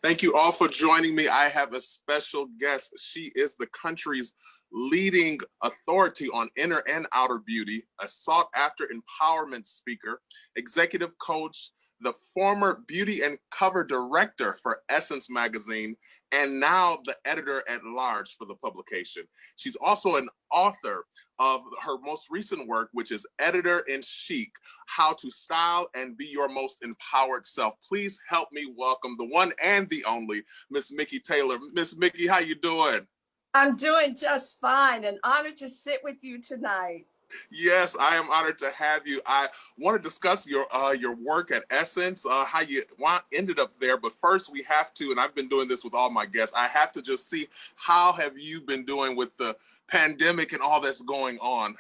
Thank you all for joining me. I have a special guest. She is the country's leading authority on inner and outer beauty, a sought-after empowerment speaker, executive coach, the former beauty and cover director for Essence magazine, and now the editor-at-large for the publication. She's also an author of her most recent work, which is Editor in Chic, How to Style and Be Your Most Empowered Self. Please help me welcome the one and the only Miss Mikki Taylor. Miss Mikki, how you doing? I'm doing just fine and honored to sit with you tonight. Yes, I am honored to have you. I want to discuss your work at Essence, how you ended up there. But first, we have to, and I've been doing this with all my guests, I have to just see, how have you been doing with the pandemic and all that's going on?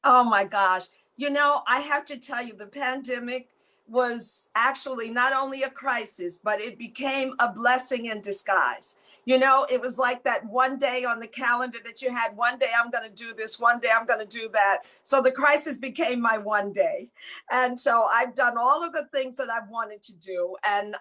Oh my gosh. You know, I have to tell you, the pandemic was actually not only a crisis, but it became a blessing in disguise. You know, it was like that one day on the calendar that you had, one day I'm going to do this, one day I'm going to do that. So the crisis became my one day. And so I've done all of the things that I've wanted to do. And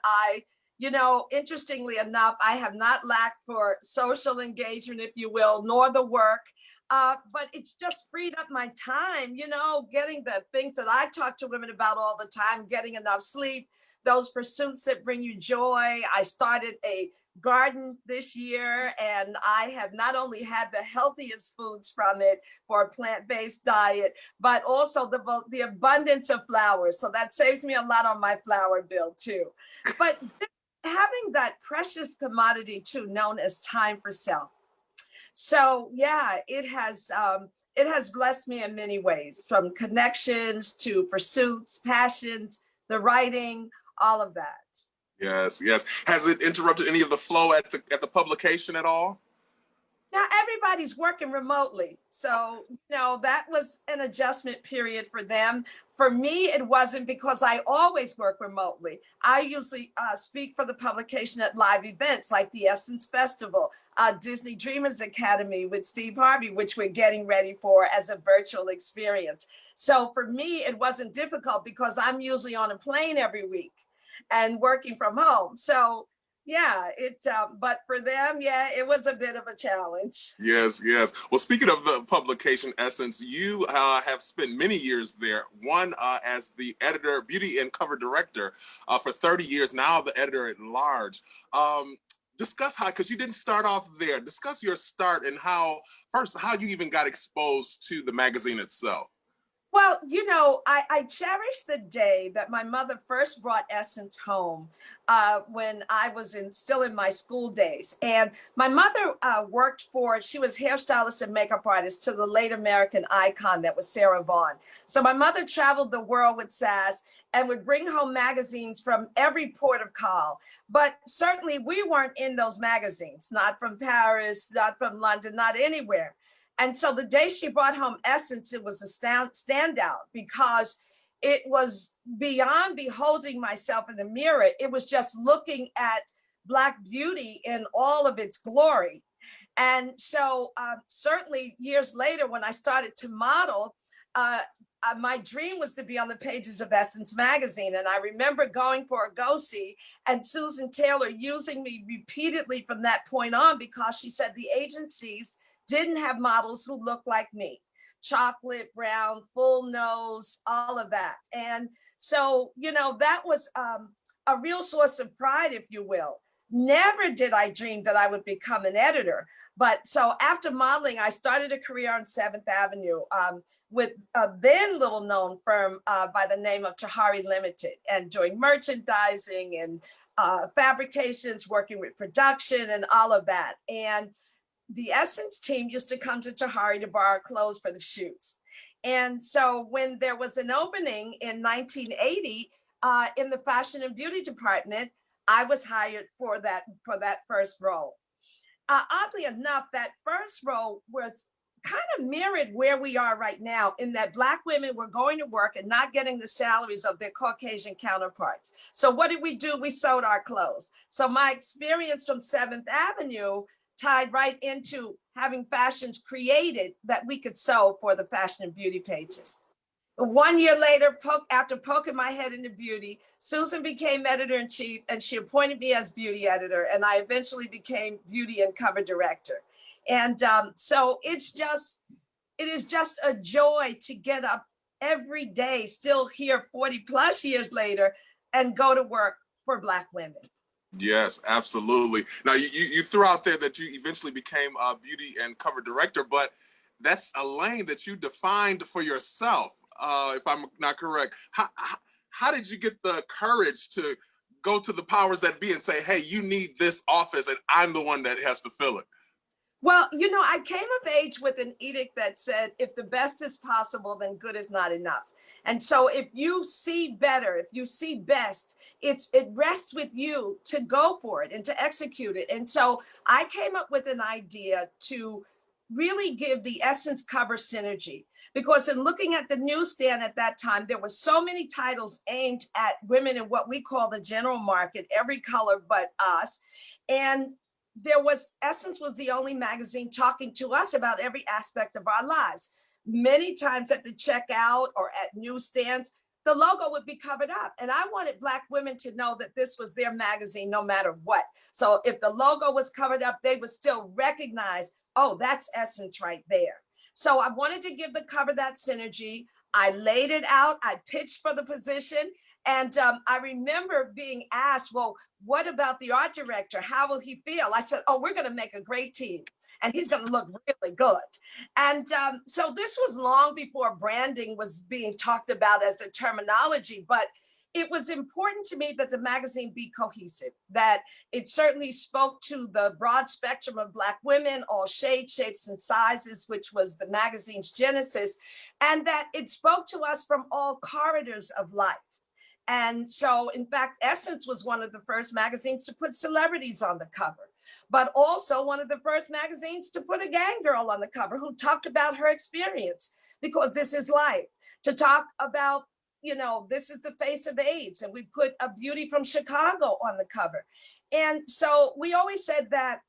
you know, interestingly enough, I have not lacked for social engagement, if you will, nor the work. But it's just freed up my time, you know, getting the things that I talk to women about all the time, getting enough sleep, those pursuits that bring you joy. I started a garden this year, and I have not only had the healthiest foods from it for a plant-based diet, but also the abundance of flowers. So that saves me a lot on my flower bill too. But having that precious commodity too, known as time for self. So yeah, it has blessed me in many ways, from connections to pursuits, passions, the writing, all of that. Yes, yes. Has it interrupted any of the flow at the publication at all? Now everybody's working remotely. So, you know, that was an adjustment period for them. For me, it wasn't, because I always work remotely. I usually speak for the publication at live events like the Essence Festival, Disney Dreamers Academy with Steve Harvey, which we're getting ready for as a virtual experience. So for me, it wasn't difficult because I'm usually on a plane every week and working from home. So yeah, but for them, yeah, it was a bit of a challenge. Yes, yes. Well, speaking of the publication Essence, you have spent many years there. One as the editor, beauty and cover director for 30 years, now the editor at large. Discuss how, because you didn't start off there. Discuss your start and how you even got exposed to the magazine itself. Well, you know, I cherish the day that my mother first brought Essence home when I was still in my school days. And my mother she was hairstylist and makeup artist to the late American icon that was Sarah Vaughan. So my mother traveled the world with Sass and would bring home magazines from every port of call. But certainly we weren't in those magazines, not from Paris, not from London, not anywhere. And so the day she brought home Essence, it was a standout because it was beyond beholding myself in the mirror. It was just looking at Black beauty in all of its glory. And so certainly years later, when I started to model, my dream was to be on the pages of Essence magazine. And I remember going for a go-see and Susan Taylor using me repeatedly from that point on, because she said the agencies didn't have models who looked like me, chocolate brown, full nose, all of that. And so, you know, that was a real source of pride, if you will. Never did I dream that I would become an editor. But so after modeling, I started a career on 7th Avenue with a then little known firm by the name of Tahari Limited, and doing merchandising and fabrications, working with production and all of that. And the Essence team used to come to Tahari to borrow clothes for the shoots. And so when there was an opening in 1980 in the fashion and beauty department, I was hired for that first role. Oddly enough, that first role was kind of mirrored where we are right now, in that Black women were going to work and not getting the salaries of their Caucasian counterparts. So what did we do? We sewed our clothes. So my experience from 7th Avenue tied right into having fashions created that we could sew for the fashion and beauty pages. 1 year later, after poking my head into beauty, Susan became editor-in-chief, and she appointed me as beauty editor, and I eventually became beauty and cover director. And so it is just a joy to get up every day, still here 40 plus years later, and go to work for Black women. Yes, absolutely. Now, you threw out there that you eventually became a beauty and cover director, but that's a lane that you defined for yourself, if I'm not correct. How did you get the courage to go to the powers that be and say, hey, you need this office and I'm the one that has to fill it? Well, I came of age with an edict that said, if the best is possible, then good is not enough. And so if you see better, if you see best, it rests with you to go for it and to execute it. And so I came up with an idea to really give the Essence cover synergy, because in looking at the newsstand at that time, there were so many titles aimed at women in what we call the general market, every color but us. And Essence was the only magazine talking to us about every aspect of our lives. Many times at the checkout or at newsstands, the logo would be covered up. And I wanted Black women to know that this was their magazine no matter what. So if the logo was covered up, they would still recognize, oh, that's Essence right there. So I wanted to give the cover that synergy. I laid it out. I pitched for the position. And I remember being asked, well, what about the art director? How will he feel? I said, oh, we're going to make a great team, and he's going to look really good. And so this was long before branding was being talked about as a terminology, but it was important to me that the magazine be cohesive, that it certainly spoke to the broad spectrum of Black women, all shades, shapes, and sizes, which was the magazine's genesis, and that it spoke to us from all corridors of life. And so, in fact, Essence was one of the first magazines to put celebrities on the cover, but also one of the first magazines to put a gang girl on the cover who talked about her experience, because this is life. To talk about, this is the face of AIDS, and we put a beauty from Chicago on the cover. And so we always said that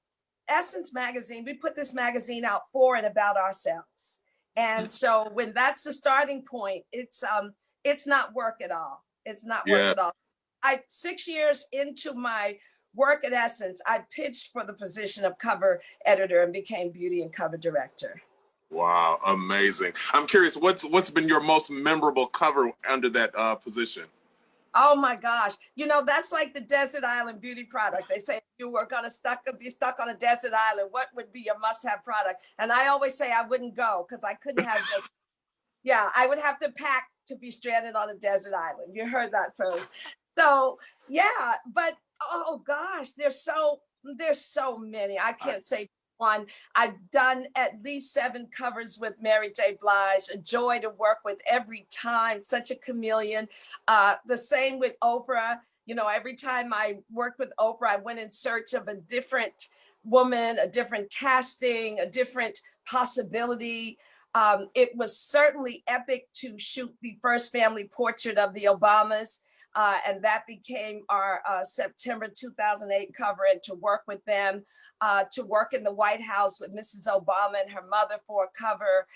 Essence magazine, we put this magazine out for and about ourselves. And so when that's the starting point, it's not work at all. It's not work at all. 6 years into my work at Essence, I pitched for the position of cover editor and became beauty and cover director. Wow, amazing. I'm curious, what's been your most memorable cover under that position? Oh my gosh. That's like the desert island beauty product. They say if you were going to be stuck on a desert island, what would be your must-have product? And I always say I wouldn't go, because I couldn't have just, I would have to pack to be stranded on a desert island. You heard that first. So yeah, but oh gosh, there's so many. I can't say one. I've done at least 7 covers with Mary J. Blige. A joy to work with every time. Such a chameleon. The same with Oprah. Every time I worked with Oprah, I went in search of a different woman, a different casting, a different possibility. It was certainly epic to shoot the first family portrait of the Obamas. And that became our September 2008 cover, and to work with them, to work in the White House with Mrs. Obama and her mother for a cover.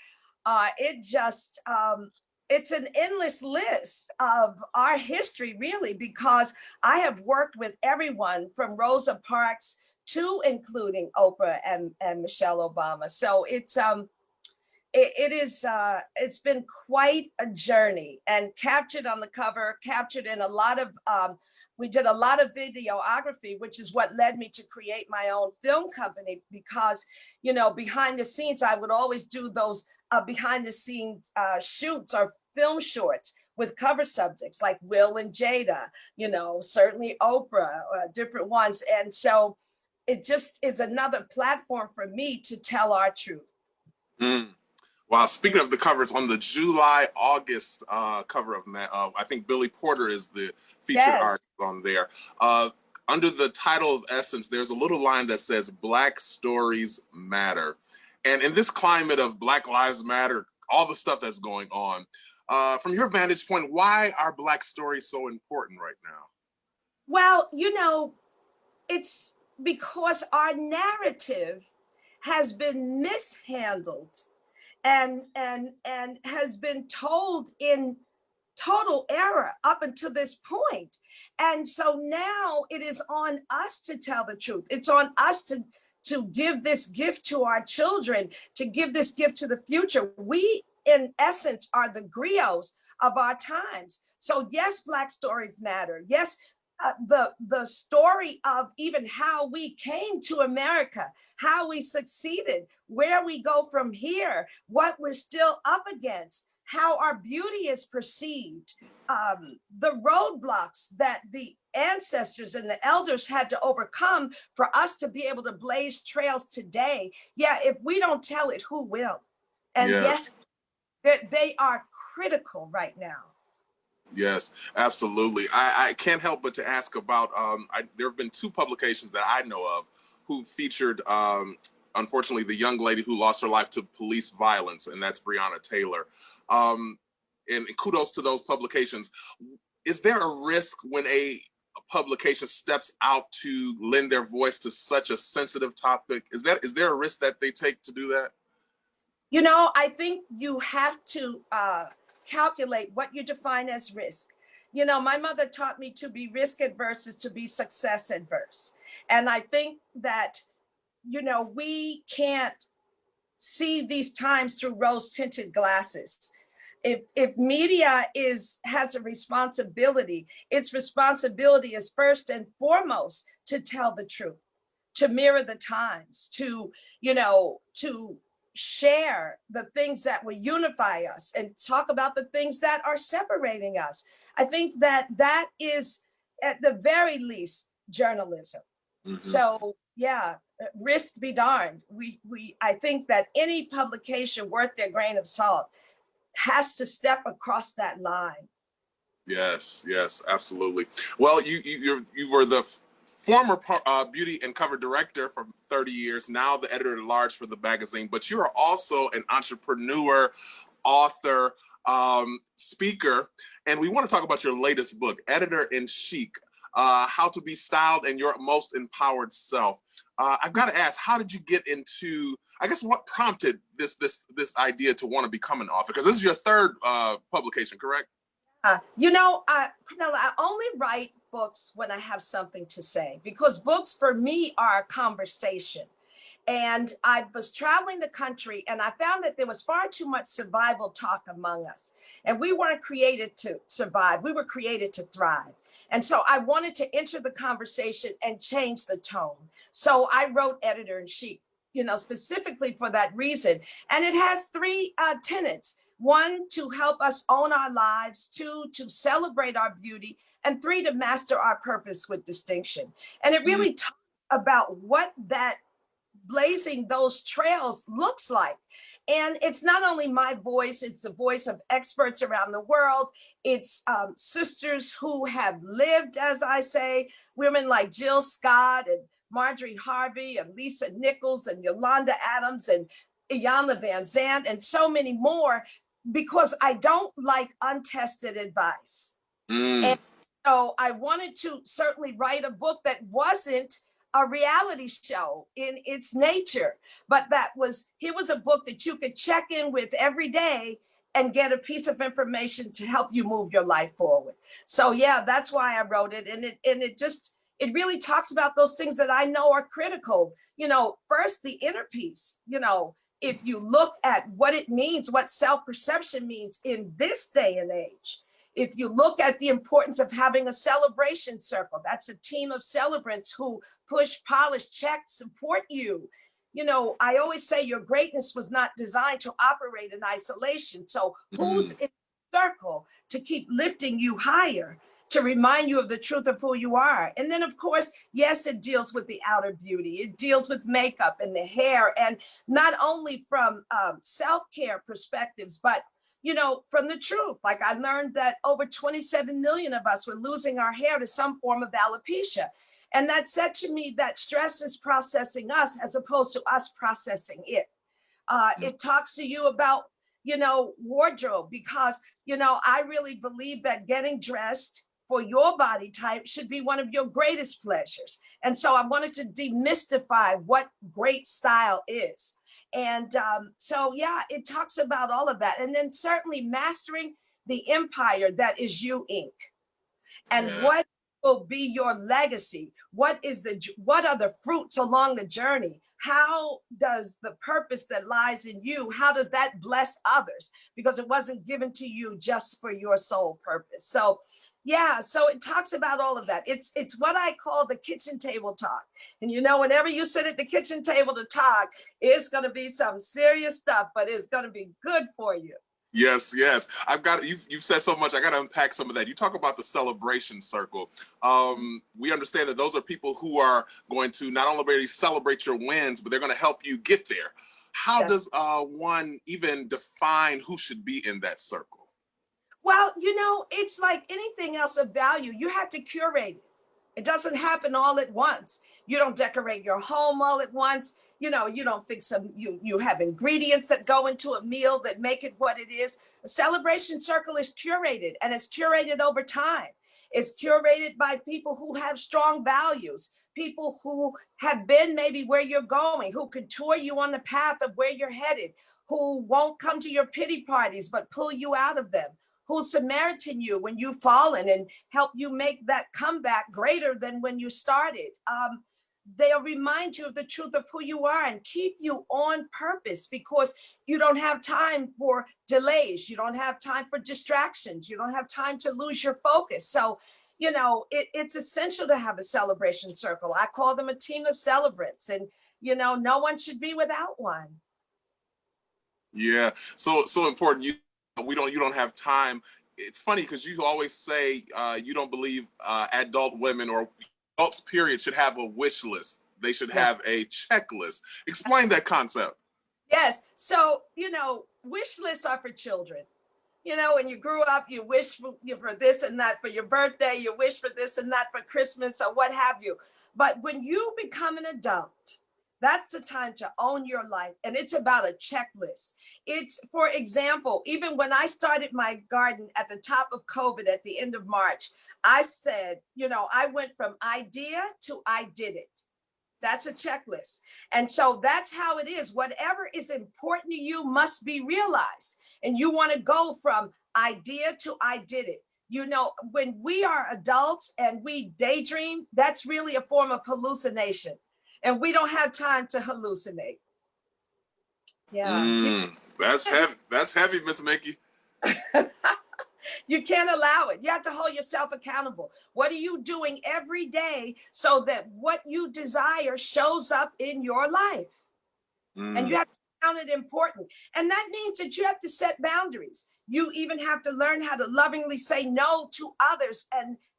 It's an endless list of our history, really, because I have worked with everyone from Rosa Parks to including Oprah and Michelle Obama. So it's been quite a journey, and captured on the cover, captured in a lot of, we did a lot of videography, which is what led me to create my own film company, because, behind the scenes, I would always do those behind the scenes shoots or film shorts with cover subjects like Will and Jada, certainly Oprah, different ones. And so it just is another platform for me to tell our truth. Mm. Wow, speaking of the covers, on the July-August cover of, I think Billy Porter is the featured artist on there. Under the title of Essence, there's a little line that says, Black stories matter. And in this climate of Black Lives Matter, all the stuff that's going on, from your vantage point, why are Black stories so important right now? Well, it's because our narrative has been mishandled and has been told in total error up until this point. And so now it is on us to tell the truth. It's on us to give this gift to our children, to give this gift to the future. We, in essence, are the griots of our times. So yes, Black stories matter. Yes, the story of even how we came to America, how we succeeded, where we go from here, what we're still up against, how our beauty is perceived, the roadblocks that the ancestors and the elders had to overcome for us to be able to blaze trails today. Yeah, if we don't tell it, who will? And Yes. yes, they are critical right now. Yes, absolutely. I can't help but to ask about, there have been two publications that I know of who featured, unfortunately, the young lady who lost her life to police violence, and that's Breonna Taylor. And kudos to those publications. Is there a risk when a publication steps out to lend their voice to such a sensitive topic? Is there a risk that they take to do that? You know, I think you have to calculate what you define as risk. You know, my mother taught me to be risk adverse is to be success adverse. And I think that, you know, we can't see these times through rose-tinted glasses. If media has a responsibility, its responsibility is first and foremost to tell the truth, to mirror the times, to, you know, to share the things that will unify us and talk about the things that are separating us. I think that that is at the very least journalism. Mm-hmm. So yeah, risk be darned. I think that any publication worth their grain of salt has to step across that line. Yes, yes, absolutely. Well, you were the former beauty and cover director for 30 years, now the editor-at-large for the magazine, but you are also an entrepreneur, author, speaker, and we want to talk about your latest book, Editor-in-Chic, How to Be Styled and Your Most Empowered Self. I've got to ask, how did you get into, I guess, what prompted this idea to want to become an author? Because this is your third publication, correct? You know, I only write books when I have something to say, because books for me are a conversation. And I was traveling the country and I found that there was far too much survival talk among us. And we weren't created to survive. We were created to thrive. And so I wanted to enter the conversation and change the tone. So I wrote Editor-in-Chic, you know, specifically for that reason. And it has three tenets. One, to help us own our lives. Two, to celebrate our beauty. And three, to master our purpose with distinction. And it really talks about what that blazing those trails looks like. And it's not only my voice, it's the voice of experts around the world. It's sisters who have lived, as I say, women like Jill Scott and Marjorie Harvey and Lisa Nichols and Yolanda Adams and Iyanla Van Zandt and so many more, because I don't like untested advice. And so I wanted to certainly write a book that wasn't a reality show in its nature, but here was a book that you could check in with every day and get a piece of information to help you move your life forward. So yeah, that's why I wrote it. And it really talks about those things that I know are critical. You know, first, the inner peace. You know, if you look at what it means, what self-perception means in this day and age, if you look at the importance of having a celebration circle, that's a team of celebrants who push, polish, check, support you. You know, I always say your greatness was not designed to operate in isolation. So who's in the circle to keep lifting you higher, to remind you of the truth of who you are? And then, of course, yes, it deals with the outer beauty. It deals with makeup and the hair, and not only from self-care perspectives, but you know, from the truth. Like I learned that over 27 million of us were losing our hair to some form of alopecia. And that said to me that stress is processing us as opposed to us processing it. It talks to you about, you know, wardrobe, because, you know, I really believe that getting dressed for your body type should be one of your greatest pleasures. And so I wanted to demystify what great style is. And so, yeah, it talks about all of that. And then certainly mastering the empire that is you, Inc. And Yeah. what will be your legacy? What are the fruits along the journey? How does the purpose that lies in you, how does that bless others? Because it wasn't given to you just for your sole purpose. So yeah, so it talks about all of that. It's what I call the kitchen table talk. And whenever you sit at the kitchen table to talk, it's going to be some serious stuff, but it's going to be good for you. Yes, yes. You've said so much. I got to unpack some of that. You talk about the celebration circle. We understand that those are people who are going to not only celebrate your wins, but they're going to help you get there. How does one even define who should be in that circle? Well, it's like anything else of value. You have to curate it. It doesn't happen all at once. You don't decorate your home all at once. You don't fix you have ingredients that go into a meal that make it what it is. A celebration circle is curated, and it's curated over time. It's curated by people who have strong values, people who have been maybe where you're going, who could tour you on the path of where you're headed, who won't come to your pity parties, but pull you out of them, who'll Samaritan you when you've fallen and help you make that comeback greater than when you started. They'll remind you of the truth of who you are and keep you on purpose, because you don't have time for delays. You don't have time for distractions. You don't have time to lose your focus. So, it's essential to have a celebration circle. I call them a team of celebrants, and, no one should be without one. Yeah, so important. You don't have time. It's funny because you always say you don't believe adult women or adults period should have a wish list. They should have a checklist. Explain that concept. Yes. So, wish lists are for children. When you grew up, you wish for this and that for your birthday, you wish for this and that for Christmas or what have you. But when you become an adult, that's the time to own your life. And it's about a checklist. It's, for example, even when I started my garden at the top of COVID at the end of March, I said, I went from idea to I did it. That's a checklist. And so that's how it is. Whatever is important to you must be realized. And you want to go from idea to I did it. When we are adults and we daydream, that's really a form of hallucination. And we don't have time to hallucinate. Yeah. That's heavy. That's heavy, Miss Mikki. You can't allow it. You have to hold yourself accountable. What are you doing every day so that what you desire shows up in your life? And you have to count it important. And that means that you have to set boundaries. You even have to learn how to lovingly say no to others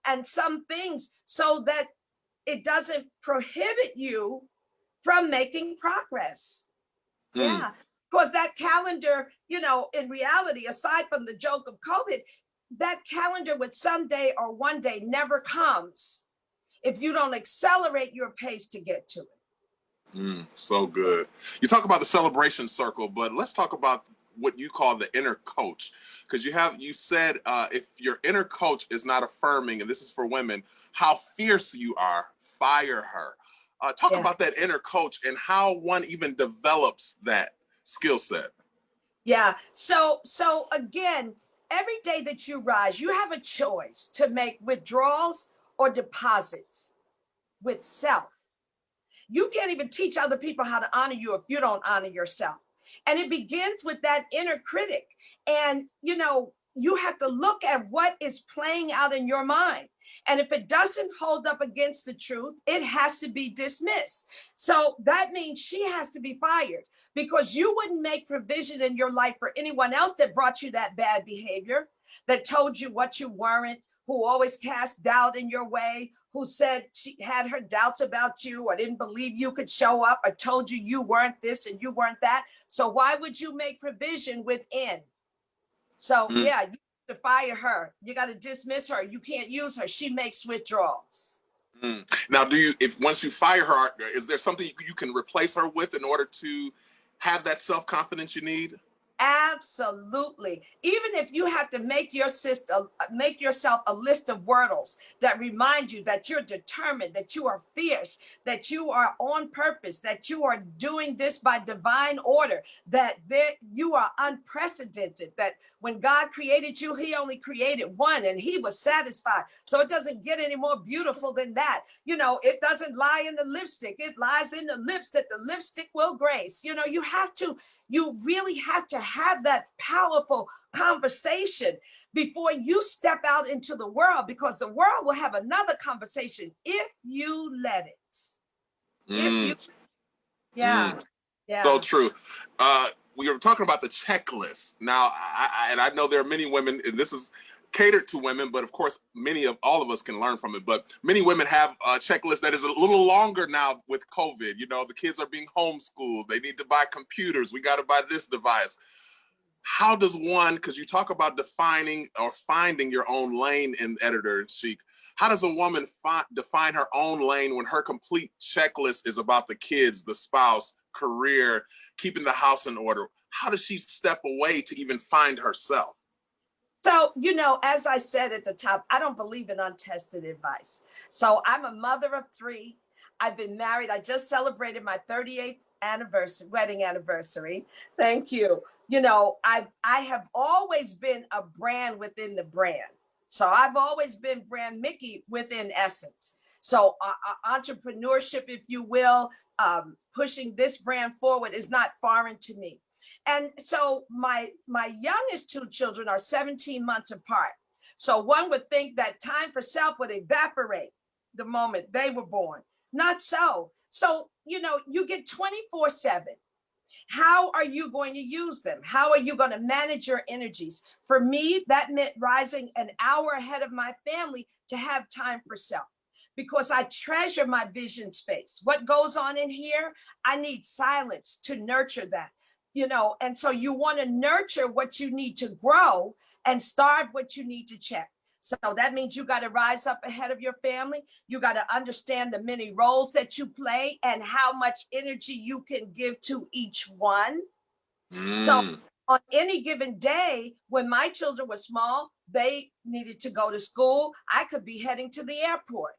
and some things so that it doesn't prohibit you from making progress. Yeah, because that calendar, in reality, aside from the joke of COVID, that calendar with someday or one day never comes if you don't accelerate your pace to get to it. So good. You talk about the celebration circle, but let's talk about what you call the inner coach, because you said if your inner coach is not affirming, and this is for women, how fierce you are, fire her. Talk about that inner coach and how one even develops that skill set. Yeah. So again, every day that you rise, you have a choice to make withdrawals or deposits with self. You can't even teach other people how to honor you if you don't honor yourself. And it begins with that inner critic. And, you have to look at what is playing out in your mind. And if it doesn't hold up against the truth, it has to be dismissed. So that means she has to be fired, because you wouldn't make provision in your life for anyone else that brought you that bad behavior, that told you what you weren't, who always cast doubt in your way, who said she had her doubts about you or didn't believe you could show up or told you you weren't this and you weren't that. So why would you make provision within? So you have to fire her. You got to dismiss her. You can't use her. She makes withdrawals. Now, once you fire her, is there something you can replace her with in order to have that self-confidence you need? Absolutely. Even if you have to make make yourself a list of wordles that remind you that you're determined, that you are fierce, that you are on purpose, that you are doing this by divine order, that you are unprecedented, that when God created you, he only created one and he was satisfied. So it doesn't get any more beautiful than that. You know, it doesn't lie in the lipstick. It lies in the lips that the lipstick will grace. You know, you really have to have that powerful conversation before you step out into the world, because the world will have another conversation if you let it. If you, Mm, yeah, so yeah. true. We were talking about the checklist. Now, I know there are many women, and this is catered to women, but of course, all of us can learn from it. But many women have a checklist that is a little longer now with COVID. You know, the kids are being homeschooled. They need to buy computers. We got to buy this device. How does one, because you talk about defining or finding your own lane in editor-in-chief, how does a woman define her own lane when her complete checklist is about the kids, the spouse, career, keeping the house in order? How does she step away to even find herself? So, you know, as I said at the top, I don't believe in untested advice. So I'm a mother of three. I've been married. I just celebrated my 38th wedding anniversary. Thank you. You know, I have always been a brand within the brand. So I've always been brand Mikki within essence. So entrepreneurship, if you will, pushing this brand forward is not foreign to me. And so my youngest two children are 17 months apart. So one would think that time for self would evaporate the moment they were born. Not so. So, you know, you get 24/7. How are you going to use them? How are you going to manage your energies? For me, that meant rising an hour ahead of my family to have time for self, because I treasure my vision space. What goes on in here, I need silence to nurture that, you know, and so you want to nurture what you need to grow and starve what you need to check. So that means you got to rise up ahead of your family. You got to understand the many roles that you play and how much energy you can give to each one. So Mm, on any given day, when my children were small, they needed to go to school. I could be heading to the airport.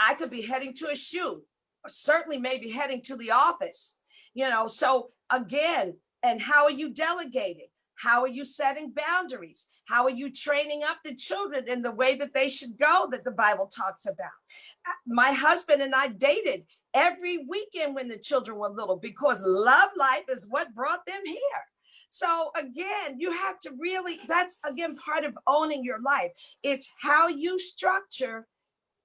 I could be heading to a shoot, or certainly maybe heading to the office, you know. So again, and how are you delegating? How are you setting boundaries? How are you training up the children in the way that they should go, that the Bible talks about? My husband and I dated every weekend when the children were little, because love life is what brought them here. So again, you have to really, that's again part of owning your life. It's how you structure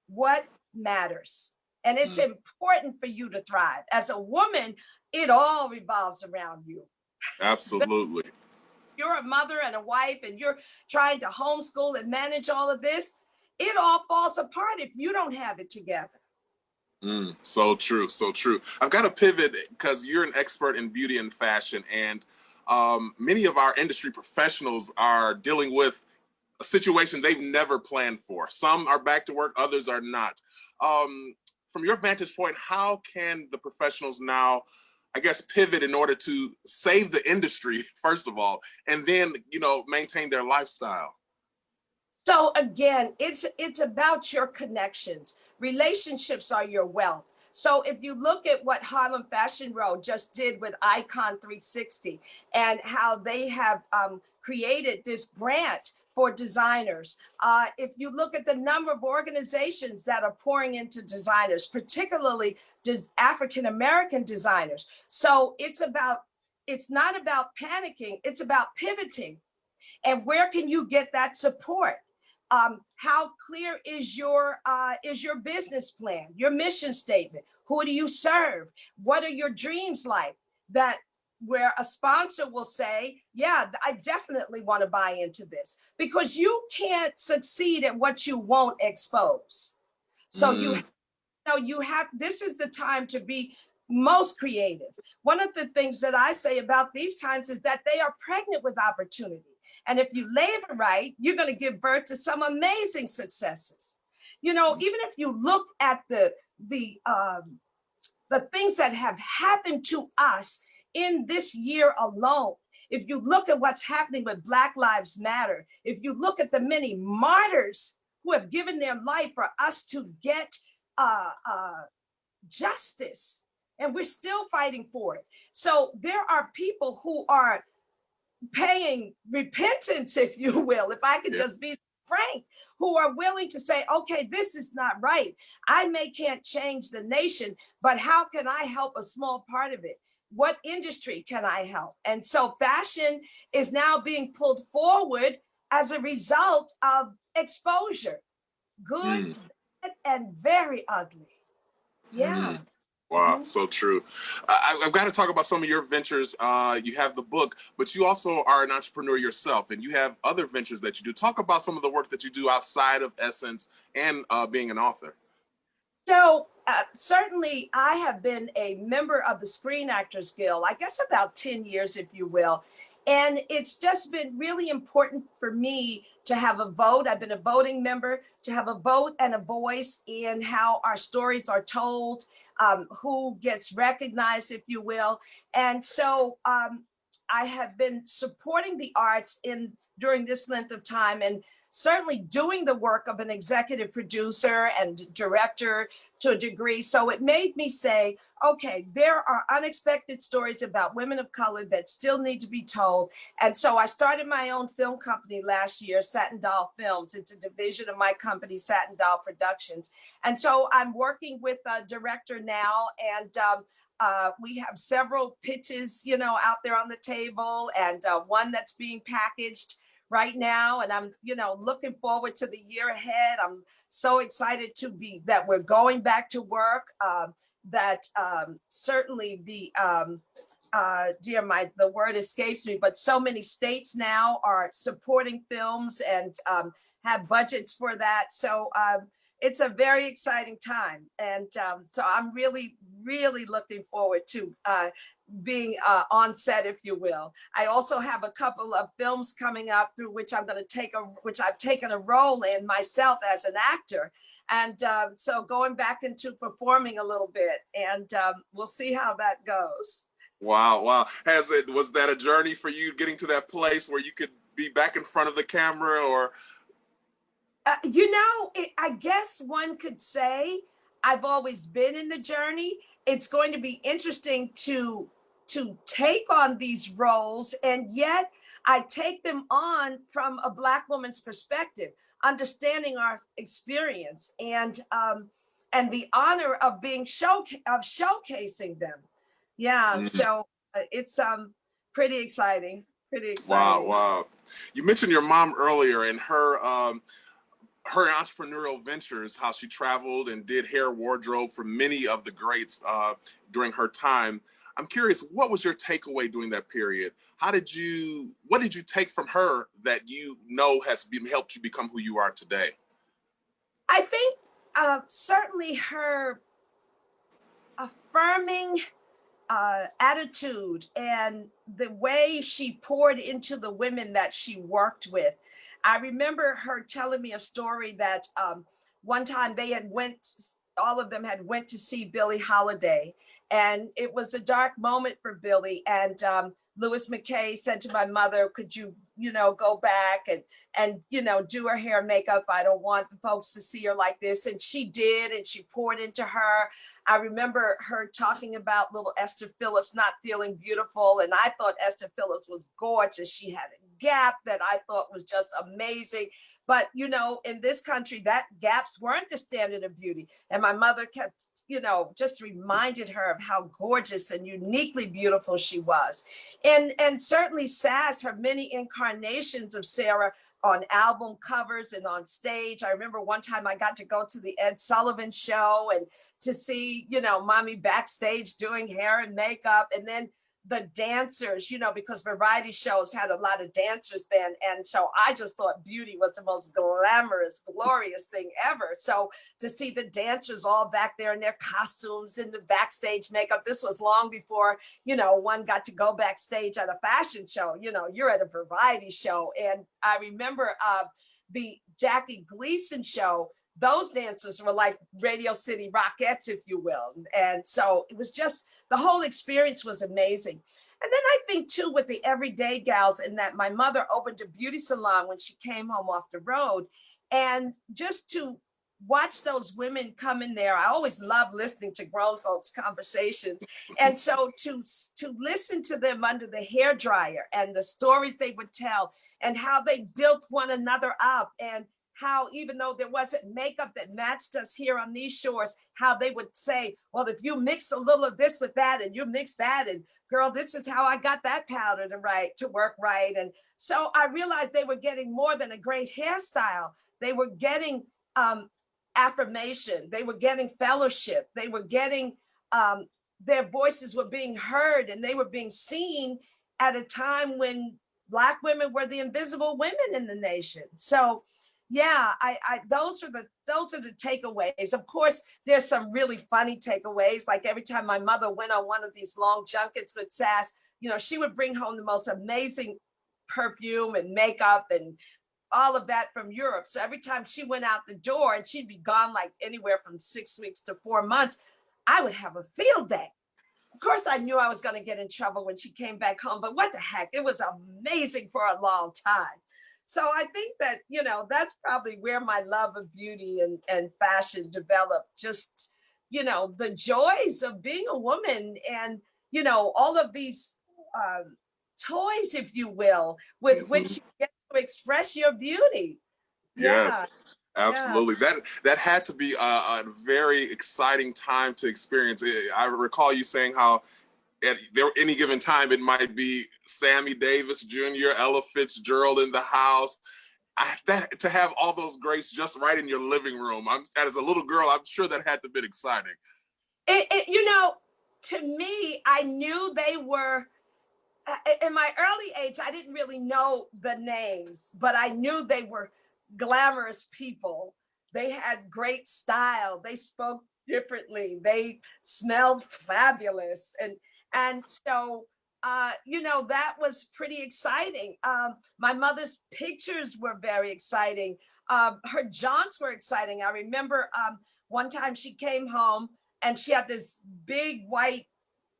what matters. And it's important for you to thrive. As a woman, it all revolves around you. absolutely. You're a mother and a wife, and you're trying to homeschool and manage all of this. It all falls apart if you don't have it together. So true, so true. I've got to pivot because you're an expert in beauty and fashion, and many of our industry professionals are dealing with a situation they've never planned for. Some are back to work, others are not. From your vantage point, how can the professionals now, I guess, pivot in order to save the industry, first of all, and then, you know, maintain their lifestyle? So again, it's about your connections. Relationships are your wealth. So if you look at what Harlem Fashion Row just did with Icon 360 and how they have created this grant for designers, if you look at the number of organizations that are pouring into designers, particularly African American designers. So it's not about panicking, it's about pivoting. And where can you get that support? How clear is your business plan, your mission statement? Who do you serve? What are your dreams like? That where a sponsor will say, yeah, I definitely want to buy into this, because you can't succeed at what you won't expose. So Mm, this is the time to be most creative. One of the things that I say about these times is that they are pregnant with opportunity. And if you labor right, you're going to give birth to some amazing successes. You know, even if you look at the things that have happened to us in this year alone, if you look at what's happening with Black Lives Matter, if you look at the many martyrs who have given their life for us to get justice, and we're still fighting for it. So there are people who are paying repentance, if you will, if I could just be frank, who are willing to say, okay, this is not right. Can't change the nation, but how can I help a small part of it? What industry can I help? And so fashion is now being pulled forward as a result of exposure, good, bad, and very ugly. Yeah. Wow, so true. I've got to talk about some of your ventures. You have the book, but you also are an entrepreneur yourself, and you have other ventures that you do. Talk about some of the work that you do outside of Essence and being an author. So certainly I have been a member of the Screen Actors Guild, I guess about 10 years, if you will. And it's just been really important for me to have a vote. I've been a voting member, to have a vote and a voice in how our stories are told, who gets recognized, if you will. And so I have been supporting the arts during this length of time, and certainly doing the work of an executive producer and director to a degree. So it made me say, okay, there are unexpected stories about women of color that still need to be told. And so I started my own film company last year, Satin Doll Films. It's a division of my company, Satin Doll Productions. And so I'm working with a director now, and we have several pitches, out there on the table, and one that's being packaged right now. And I'm, looking forward to the year ahead. I'm so excited that we're going back to work, that certainly the word escapes me, but so many states now are supporting films and have budgets for that. So it's a very exciting time. And so I'm really, really looking forward to being on set, if you will. I also have a couple of films coming up through which which I've taken a role in myself as an actor. And so going back into performing a little bit, and we'll see how that goes. Wow. Was that a journey for you, getting to that place where you could be back in front of the camera, or? I guess one could say I've always been in the journey. It's going to be interesting to take on these roles, and yet I take them on from a Black woman's perspective, understanding our experience and the honor of being showcasing them. Yeah, so it's pretty exciting. Pretty exciting. Wow. You mentioned your mom earlier and her entrepreneurial ventures, how she traveled and did hair wardrobe for many of the greats during her time. I'm curious, what was your takeaway during that period? What did you take from her that has helped you become who you are today? I think certainly her affirming attitude and the way she poured into the women that she worked with. I remember her telling me a story that one time all of them had went to see Billie Holiday, and it was a dark moment for Billie. And Louis McKay said to my mother, could you, go back and do her hair and makeup? I don't want the folks to see her like this. And she did, and she poured into her. I remember her talking about little Esther Phillips not feeling beautiful. And I thought Esther Phillips was gorgeous. She had a gap that I thought was just amazing. But, in this country, that gaps weren't the standard of beauty. And my mother kept, just reminded her of how gorgeous and uniquely beautiful she was. And certainly Sass, her many incarnations of Sarah on album covers and on stage. I remember one time I got to go to the Ed Sullivan show and to see, mommy backstage doing hair and makeup. And then the dancers, because variety shows had a lot of dancers then. And so I just thought beauty was the most glamorous, glorious thing ever. So to see the dancers all back there in their costumes and the backstage makeup, this was long before, one got to go backstage at a fashion show. You're at a variety show. And I remember the Jackie Gleason show. Those dancers were like Radio City Rockettes, if you will. And so it was just, the whole experience was amazing. And then I think too with the everyday gals, in that my mother opened a beauty salon when she came home off the road. And just to watch those women come in there, I always love listening to grown folks' conversations. And so to listen to them under the hair dryer and the stories they would tell and how they built one another up, and how even though there wasn't makeup that matched us here on these shores, how they would say, well, if you mix a little of this with that and you mix that, and girl, this is how I got that powder to work right. And so I realized they were getting more than a great hairstyle. They were getting affirmation. They were getting fellowship. They were getting, their voices were being heard, and they were being seen at a time when Black women were the invisible women in the nation. So yeah, those are the takeaways. Of course, there's some really funny takeaways. Like every time my mother went on one of these long junkets with Sass, she would bring home the most amazing perfume and makeup and all of that from Europe. So every time she went out the door, and she'd be gone like anywhere from 6 weeks to 4 months, I would have a field day. Of course, I knew I was going to get in trouble when she came back home, but what the heck, it was amazing for a long time. So I think that, that's probably where my love of beauty and fashion developed. Just, the joys of being a woman, and, all of these toys, if you will, with which you get to express your beauty. Yes, Yeah. absolutely. Yeah. That had to be a very exciting time to experience. I recall you saying how at any given time, it might be Sammy Davis Jr., Ella Fitzgerald in the house. To have all those greats just right in your living room, as a little girl, I'm sure that had to be exciting. To me, I knew they were, in my early age, I didn't really know the names, but I knew they were glamorous people. They had great style. They spoke differently. They smelled fabulous. And so, that was pretty exciting. My mother's pictures were very exciting. Her jaunts were exciting. I remember one time she came home and she had this big white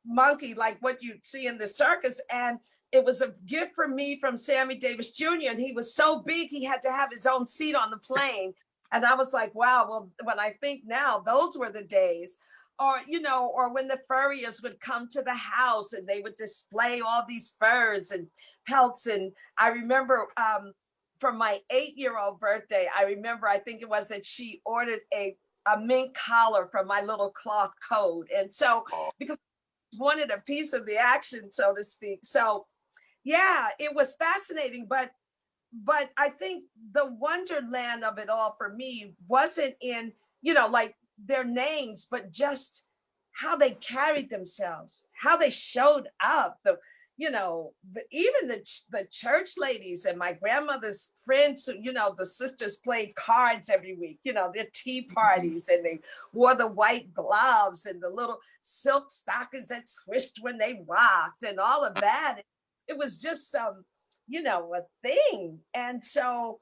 monkey, like what you'd see in the circus. And it was a gift for me from Sammy Davis Jr. And he was so big, he had to have his own seat on the plane. And I was like, wow, well, when I think now, those were the days. Or when the furriers would come to the house and they would display all these furs and pelts. And I remember for my 8-year-old birthday, I think it was that she ordered a mink collar from my little cloth coat. And so, because I wanted a piece of the action, so to speak. So yeah, it was fascinating, but I think the wonderland of it all for me wasn't in, like their names, but just how they carried themselves, how they showed up, even the church ladies and my grandmother's friends, the sisters played cards every week, their tea parties, and they wore the white gloves and the little silk stockings that swished when they rocked and all of that. It was just a thing. And so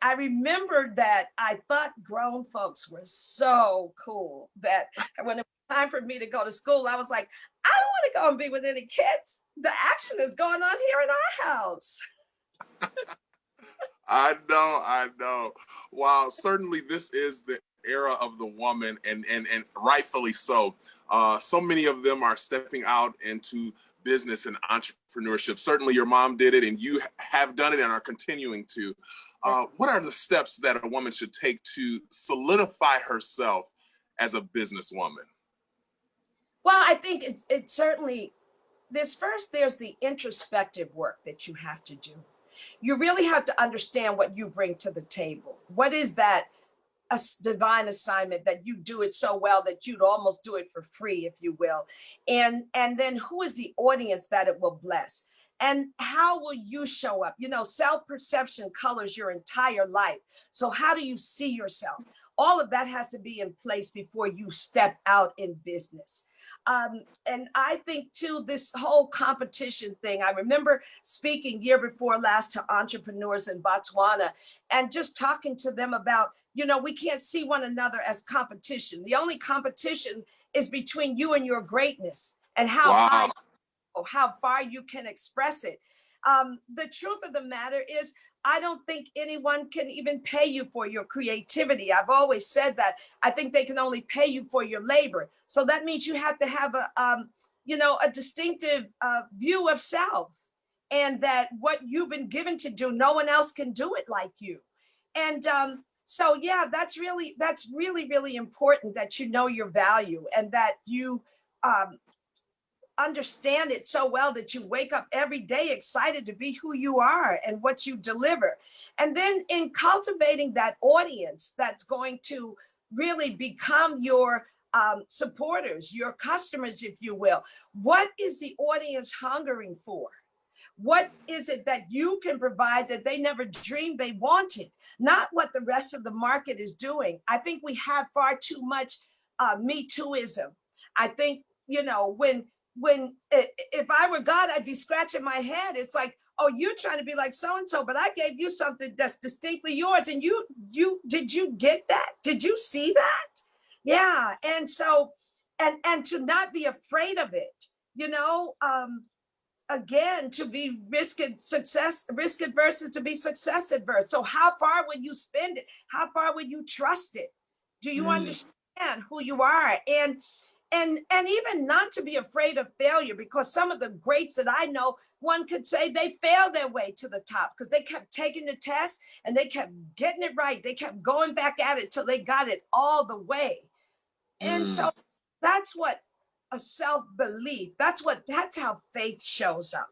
I remember that I thought grown folks were so cool that when it was time for me to go to school, I was like, I don't want to go and be with any kids. The action is going on here in our house. I know. Wow, certainly this is the era of the woman, and rightfully so. So many of them are stepping out into business and entrepreneurship. Certainly your mom did it, and you have done it and are continuing to. What are the steps that a woman should take to solidify herself as a businesswoman? Well, I think it certainly, there's the introspective work that you have to do. You really have to understand what you bring to the table. What is that a divine assignment that you do it so well that you'd almost do it for free, if you will? And then who is the audience that it will bless? And how will you show up? Self-perception colors your entire life. So how do you see yourself? All of that has to be in place before you step out in business. And I think too, this whole competition thing, I remember speaking year before last to entrepreneurs in Botswana and just talking to them about, we can't see one another as competition. The only competition is between you and your greatness and how high how far you can express it. The truth of the matter is, I don't think anyone can even pay you for your creativity. I've always said that. I think they can only pay you for your labor. So that means you have to have a distinctive view of self, and that what you've been given to do, no one else can do it like you. And so, yeah, that's really, really important, that you know your value, and that you understand it so well that you wake up every day excited to be who you are and what you deliver. And then in cultivating that audience that's going to really become your supporters, your customers, if you will, what is the audience hungering for? What is it that you can provide that they never dreamed they wanted? Not what the rest of the market is doing. I think we have far too much Me Tooism. I think, when if I were God, I'd be scratching my head. It's like, oh, you're trying to be like so and so, but I gave you something that's distinctly yours, and you did you get that? Did you see that? Yeah, and so, and to not be afraid of it, again, to be risk adverse is to be success adverse. So how far will you spend it? How far will you trust it? Do you understand who you are? And even not to be afraid of failure, because some of the greats that I know, one could say they failed their way to the top because they kept taking the test and they kept getting it right. They kept going back at it till they got it all the way. And so that's what a self-belief, that's how faith shows up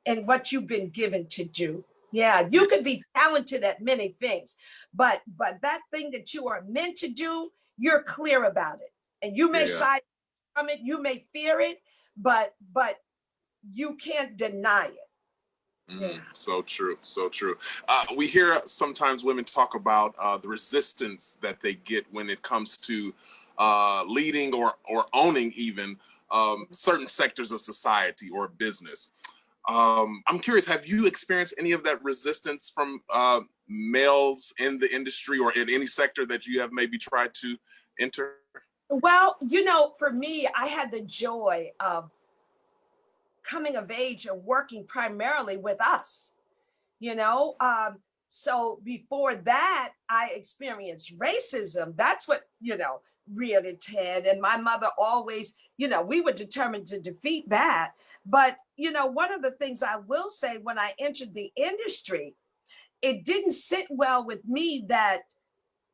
in what you've been given to do. Yeah, you could be talented at many things, but that thing that you are meant to do, you're clear about it. And you may shy from it, you may fear it, but you can't deny it. So true, so true. We hear sometimes women talk about the resistance that they get when it comes to leading or owning even certain sectors of society or business. I'm curious, have you experienced any of that resistance from males in the industry or in any sector that you have maybe tried to enter? Well, for me, I had the joy of coming of age and working primarily with us, so before that, I experienced racism. That's what, reared its head. And my mother always, we were determined to defeat that. But, one of the things I will say, when I entered the industry, it didn't sit well with me that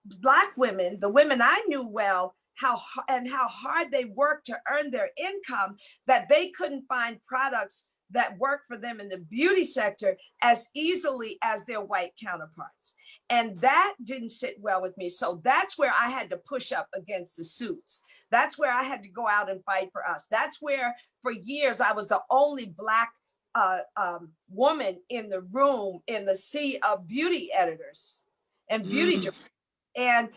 Black women, the women I knew well, how hard they worked to earn their income, that they couldn't find products that work for them in the beauty sector as easily as their white counterparts. And that didn't sit well with me. So that's where I had to push up against the suits. That's where I had to go out and fight for us. That's where for years I was the only Black woman in the room, in the sea of beauty editors and beauty directors. And,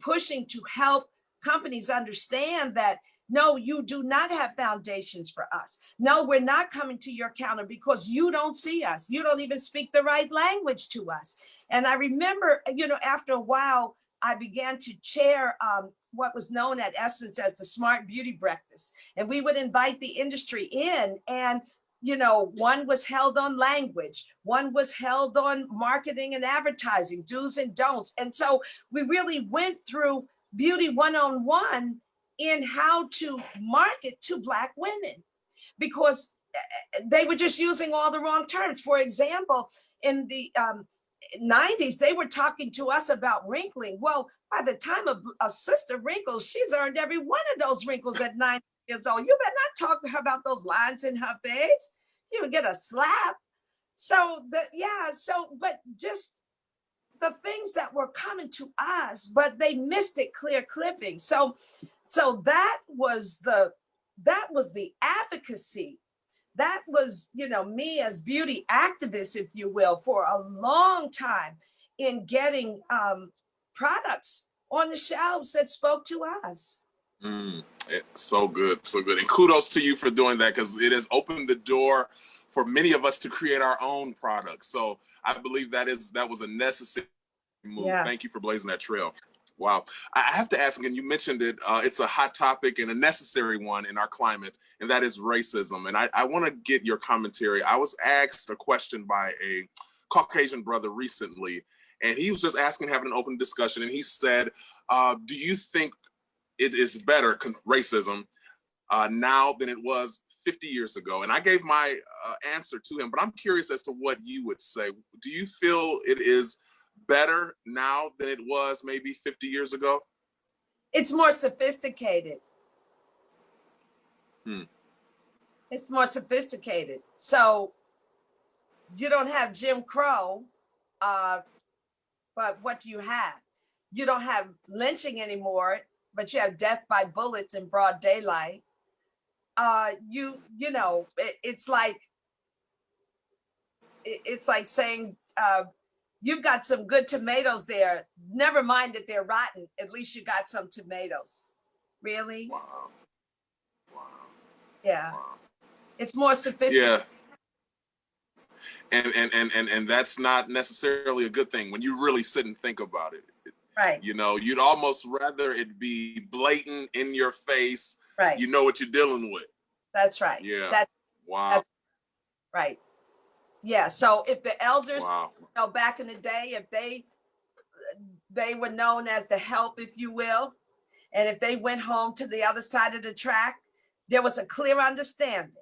pushing to help companies understand that, no, you do not have foundations for us. No, we're not coming to your counter because you don't see us. You don't even speak the right language to us. And I remember, after a while, I began to chair what was known at Essence as the Smart Beauty Breakfast. And we would invite the industry in, and one was held on language, one was held on marketing and advertising, do's and don'ts. And so we really went through beauty one-on-one in how to market to Black women, because they were just using all the wrong terms. For example, in the 90s, they were talking to us about wrinkling. Well, by the time a sister wrinkles, she's earned every one of those wrinkles at 90 years old. You better not talk to her about those lines in her face. You would get a slap. But just the things that were coming to us, but they missed it clear clipping. So that was the advocacy. That was, me as beauty activist, if you will, for a long time in getting products on the shelves that spoke to us. So good, so good. And kudos to you for doing that, because it has opened the door for many of us to create our own products. So I believe that was a necessary move. Yeah. Thank you for blazing that trail. Wow. I have to ask again, you mentioned it, it's a hot topic and a necessary one in our climate, and that is racism. And I want to get your commentary. I was asked a question by a Caucasian brother recently, and he was just asking, having an open discussion, and he said, do you think it is better, racism, now than it was 50 years ago? And I gave my answer to him, but I'm curious as to what you would say. Do you feel it is better now than it was maybe 50 years ago? It's more sophisticated. It's more sophisticated. So you don't have Jim Crow, but what do you have? You don't have lynching anymore, but you have death by bullets in broad daylight. It's like saying, you've got some good tomatoes there. Never mind that they're rotten. At least you got some tomatoes. Really? Wow. Wow. Yeah. Wow. It's more sophisticated. Yeah. And that's not necessarily a good thing when you really sit and think about it. Right. You know, you'd almost rather it be blatant in your face. Right. You know what you're dealing with. That's right. Yeah. Wow. That's right. Yeah. So if the elders, wow. Back in the day, if they were known as the help, if you will, and if they went home to the other side of the track, there was a clear understanding.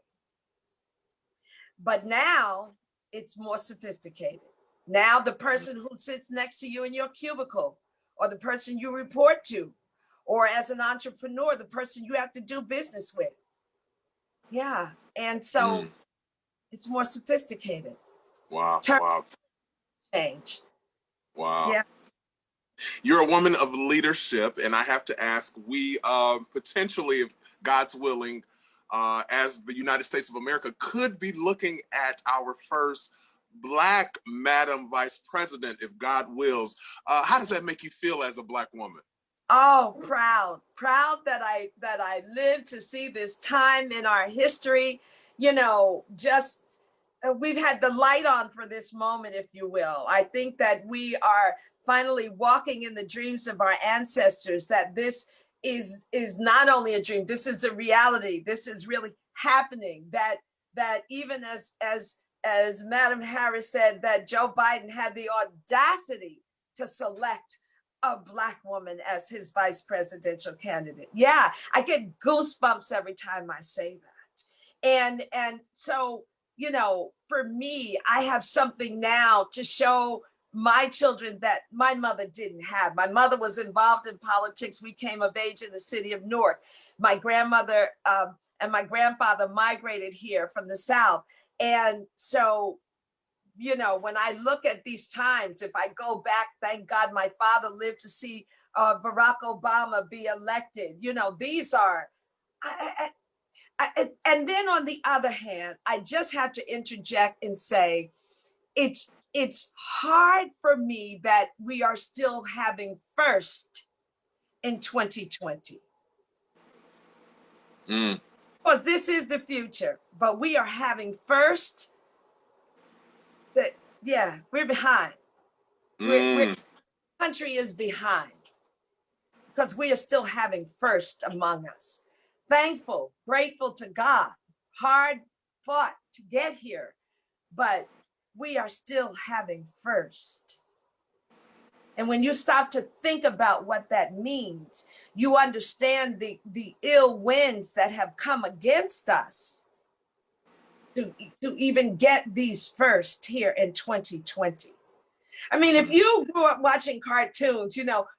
But now it's more sophisticated. Now the person who sits next to you in your cubicle, or the person you report to, or as an entrepreneur, the person you have to do business with. Yeah. And so it's more sophisticated. Wow. Wow. Change. Wow. Yeah. You're a woman of leadership, and I have to ask, we potentially, if God's willing, as the United States of America, could be looking at our first Black Madam Vice President, if God wills. How does that make you feel as a Black woman? Oh, proud that I lived to see this time in our history. Just we've had the light on for this moment, if you will. I think that we are finally walking in the dreams of our ancestors, that this is not only a dream, this is a reality. This is really happening, that even as Madam Harris said, that Joe Biden had the audacity to select a Black woman as his vice presidential candidate. Yeah, I get goosebumps every time I say that. And so, for me, I have something now to show my children that my mother didn't have. My mother was involved in politics. We came of age in the city of Newark. My grandmother and my grandfather migrated here from the South. And so, when I look at these times, if I go back, thank God my father lived to see Barack Obama be elected. These are, and then on the other hand, I just have to interject and say, it's hard for me that we are still having first in 2020. Because this is the future, but we are having first. We're behind. The country is behind because we are still having first among us. Thankful, grateful to God, hard fought to get here, but we are still having first. And when you stop to think about what that means, you understand the ill winds that have come against us to even get these first here in 2020. I mean, if you grew up watching cartoons,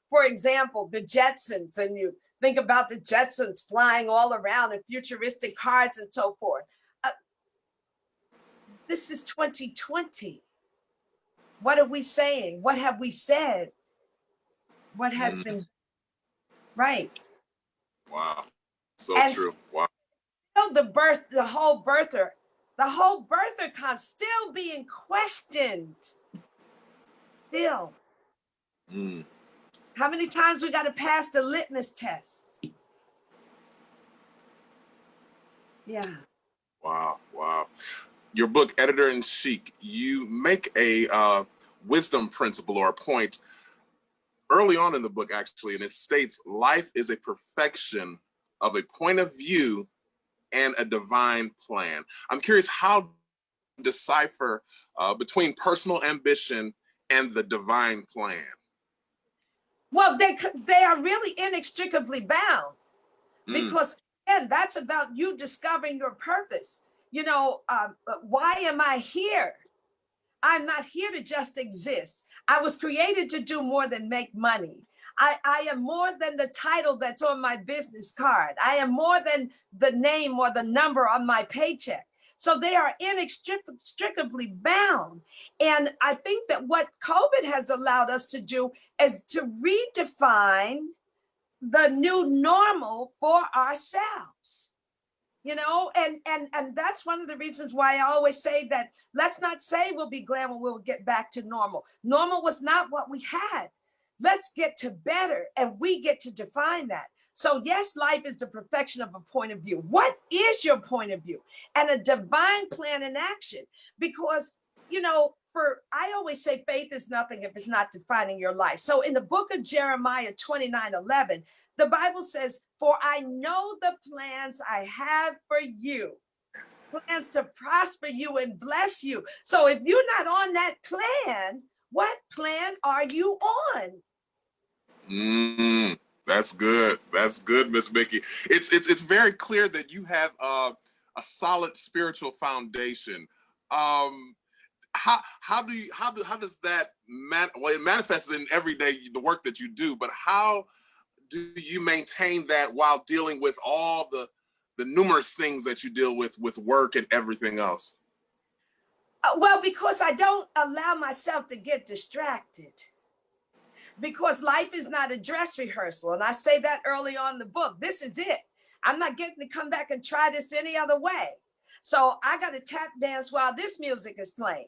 for example, the Jetsons, and you think about the Jetsons flying all around in futuristic cars and so forth. This is 2020. What are we saying? What have we said? What has been right? Wow. So And true. Wow. still the whole birther still being questioned. Still. How many times we got to pass the litmus test? Yeah. Wow. Wow. Your book, Editor-in-Chic, you make a wisdom principle or a point early on in the book, actually, and it states, life is a perfection of a point of view and a divine plan. I'm curious how to decipher between personal ambition and the divine plan. Well, they are really inextricably bound, because again, that's about you discovering your purpose. You know, why am I here? I'm not here to just exist. I was created to do more than make money. I am more than the title that's on my business card. I am more than the name or the number on my paycheck. So they are inextricably bound. And I think that what COVID has allowed us to do is to redefine the new normal for ourselves. You know, and that's one of the reasons why I always say that let's not say we'll be glad when we'll get back to normal. Normal was not what we had. Let's get to better, and we get to define that. So yes, life is the perfection of a point of view. What is your point of view? And a divine plan in action. Because, you know, I always say faith is nothing if it's not defining your life. So in the book of Jeremiah 29:11, the Bible says, for I know the plans I have for you, plans to prosper you and bless you. So if you're not on that plan, what plan are you on? That's good. That's good, Miss Mikki. It's very clear that you have a solid spiritual foundation. How does that well, it manifests in everyday the work that you do, but how do you maintain that while dealing with all the numerous things that you deal with work and everything else? Well, because I don't allow myself to get distracted. Because life is not a dress rehearsal. And I say that early on in the book. This is it. I'm not getting to come back and try this any other way. So I got to tap dance while this music is playing.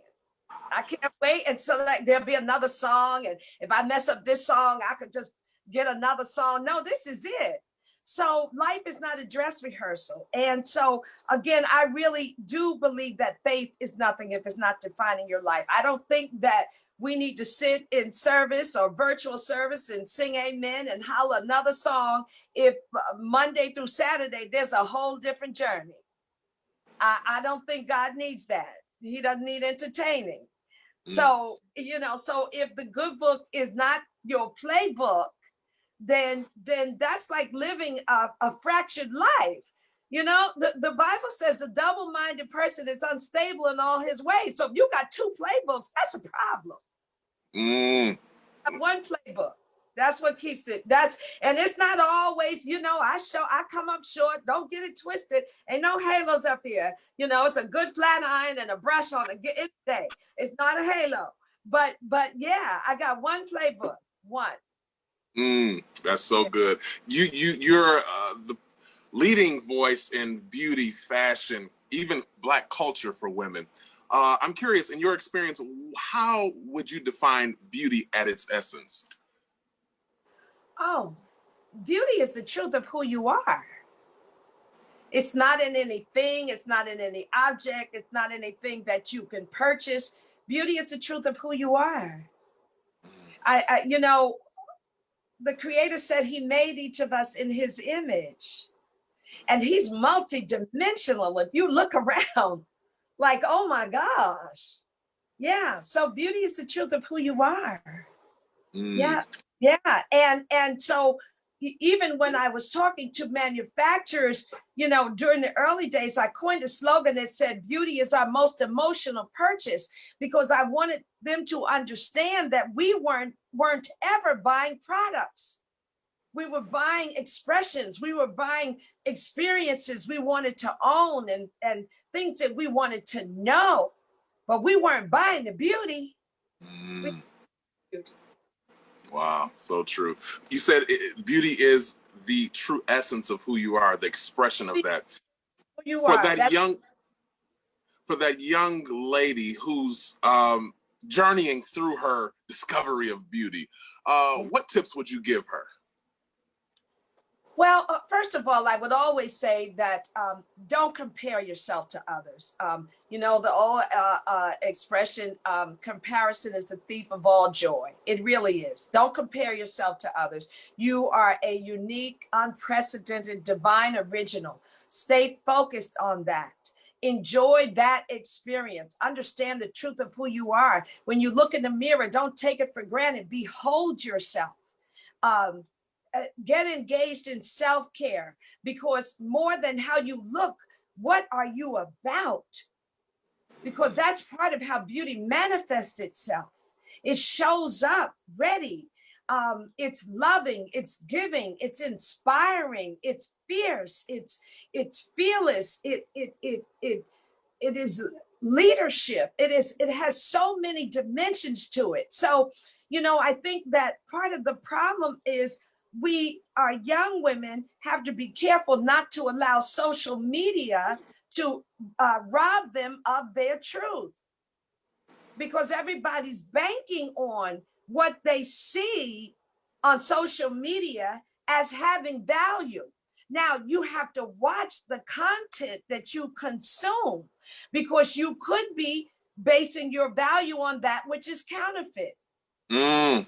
I can't wait until there'll be another song. And if I mess up this song, I could just get another song. No, this is it. So life is not a dress rehearsal. And so, again, I really do believe that faith is nothing if it's not defining your life. I don't think that we need to sit in service or virtual service and sing amen and holler another song if Monday through Saturday, there's a whole different journey. I don't think God needs that. He doesn't need entertaining. So, you know, so if the good book is not your playbook, then that's like living a fractured life. You know, the Bible says a double-minded person is unstable in all his ways. So if you got two playbooks, that's a problem. One playbook. That's what keeps it. And it's not always, you know, I come up short. Don't get it twisted. Ain't no halos up here. You know, it's a good flat iron and a brush on it day. It's not a halo. But yeah, I got one playbook. One. That's so good. You're the leading voice in beauty, fashion, even Black culture for women. I'm curious, in your experience, how would you define beauty at its essence? Oh, beauty is the truth of who you are. It's not in anything. It's not in any object. It's not anything that you can purchase. Beauty is the truth of who you are. You know, the Creator said He made each of us in His image, and He's multidimensional. If you look around, like, oh my gosh, yeah. So beauty is the truth of who you are. Yeah. And so even when I was talking to manufacturers, you know, during the early days, I coined a slogan that said, beauty is our most emotional purchase, because I wanted them to understand that we weren't ever buying products. We were buying expressions. We were buying experiences we wanted to own and things that we wanted to know, but we weren't buying the beauty. Wow, so true. You said beauty is the true essence of who you are, the expression of that. For that young lady who's journeying through her discovery of beauty, what tips would you give her? Well, first of all, I would always say that don't compare yourself to others. You know, the old expression, comparison is the thief of all joy. It really is. Don't compare yourself to others. You are a unique, unprecedented, divine original. Stay focused on that. Enjoy that experience. Understand the truth of who you are. When you look in the mirror, don't take it for granted. Behold yourself. Um, get engaged in self-care, because more than how you look, what are you about? Because that's part of how beauty manifests itself. It shows up ready. It's loving, it's giving, it's inspiring, it's fierce, it's fearless, it is leadership. It has so many dimensions to it. So, you know, I think that part of the problem is we, our young women, have to be careful not to allow social media to rob them of their truth, because everybody's banking on what they see on social media as having value. Now you have to watch the content that you consume, because you could be basing your value on that which is counterfeit. Mm.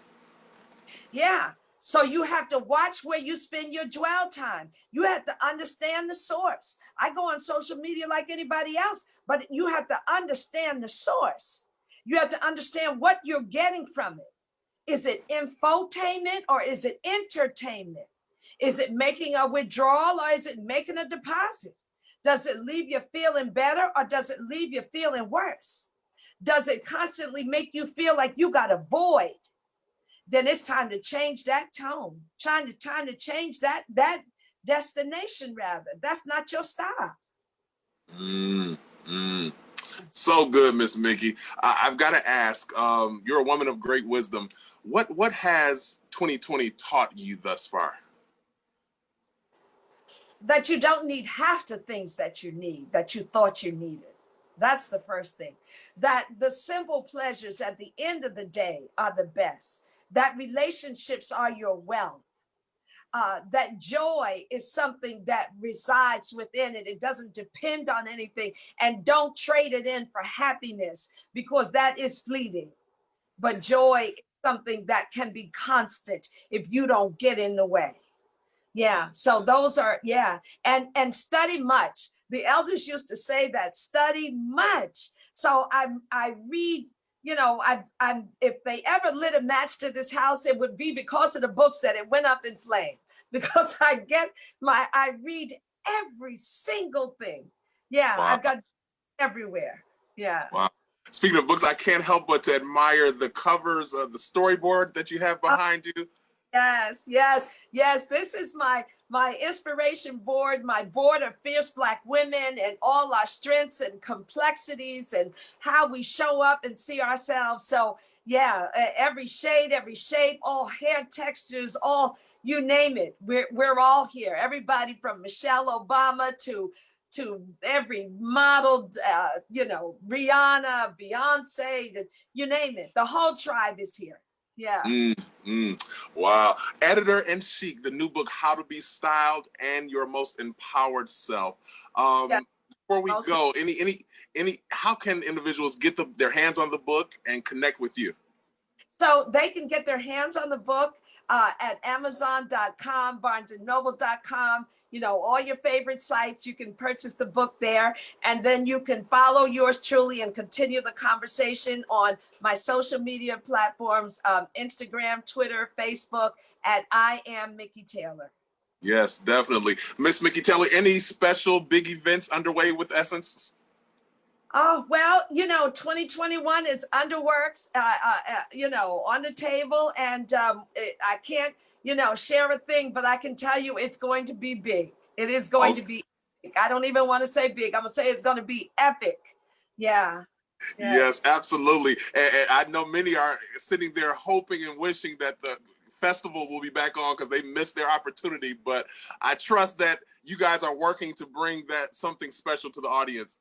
Yeah. So you have to watch where you spend your dwell time. You have to understand the source. I go on social media like anybody else, but you have to understand the source. You have to understand what you're getting from it. Is it infotainment or is it entertainment? Is it making a withdrawal or is it making a deposit? Does it leave you feeling better or does it leave you feeling worse? Does it constantly make you feel like you got a void? Then it's time to change that tone. Time to change that destination rather. That's not your style. Mm, mm. So good, Miss Mikki. I've got to ask, you're a woman of great wisdom. What has 2020 taught you thus far? That you don't need half the things that you need, that you thought you needed. That's the first thing. That the simple pleasures at the end of the day are the best. That relationships are your wealth. That joy is something that resides within it. It doesn't depend on anything. And don't trade it in for happiness, because that is fleeting. But joy is something that can be constant if you don't get in the way. Yeah. So those are, yeah. And study much. The elders used to say that, study much. So I read, you know, I'm if they ever lit a match to this house, it would be because of the books that it went up in flame. Because I read every single thing. Yeah, Wow. I've got everywhere. Yeah. Wow. Speaking of books, I can't help but to admire the covers of the storyboard that you have behind you. Yes, yes, yes. This is my inspiration board, my board of fierce Black women and all our strengths and complexities and how we show up and see ourselves. So yeah, every shade, all hair textures, all, you name it. We're all here. Everybody from Michelle Obama to every model, you know, Rihanna, Beyonce, you name it. The whole tribe is here. Yeah. Wow. Editor-in-Chief, the new book, How to Be Styled and Your Most Empowered Self. Yeah. Before we go, how can individuals get their hands on the book and connect with you? So they can get their hands on the book at Amazon.com, BarnesandNoble.com, you know, all your favorite sites. You can purchase the book there. And then you can follow yours truly and continue the conversation on my social media platforms, Instagram, Twitter, Facebook, at I am Mikki Taylor. Yes, definitely. Miss Mikki Taylor, any special big events underway with Essence? Oh, well, you know, 2021 is underworks, you know, on the table. And I can't, you know, share a thing, but I can tell you it's going to be big. It is going to be epic. I don't even want to say big. I'm going to say it's going to be epic. Yeah. Yes, absolutely. And I know many are sitting there hoping and wishing that the festival will be back on because they missed their opportunity. But I trust that you guys are working to bring that something special to the audience.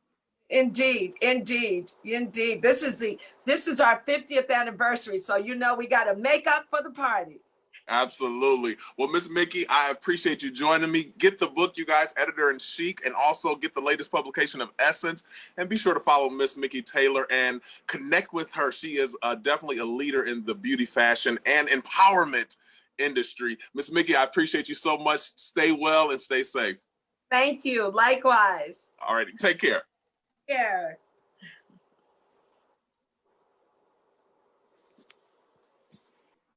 Indeed, indeed, indeed. This is our 50th anniversary. So, you know, we got to make up for the party. Absolutely. Well, Miss Mikki, I appreciate you joining me. Get the book, you guys, Editor-in-Chic, and also get the latest publication of Essence. And be sure to follow Miss Mikki Taylor and connect with her. She is definitely a leader in the beauty, fashion, and empowerment industry. Miss Mikki, I appreciate you so much. Stay well and stay safe. Thank you. Likewise. All right. Take care. Yeah.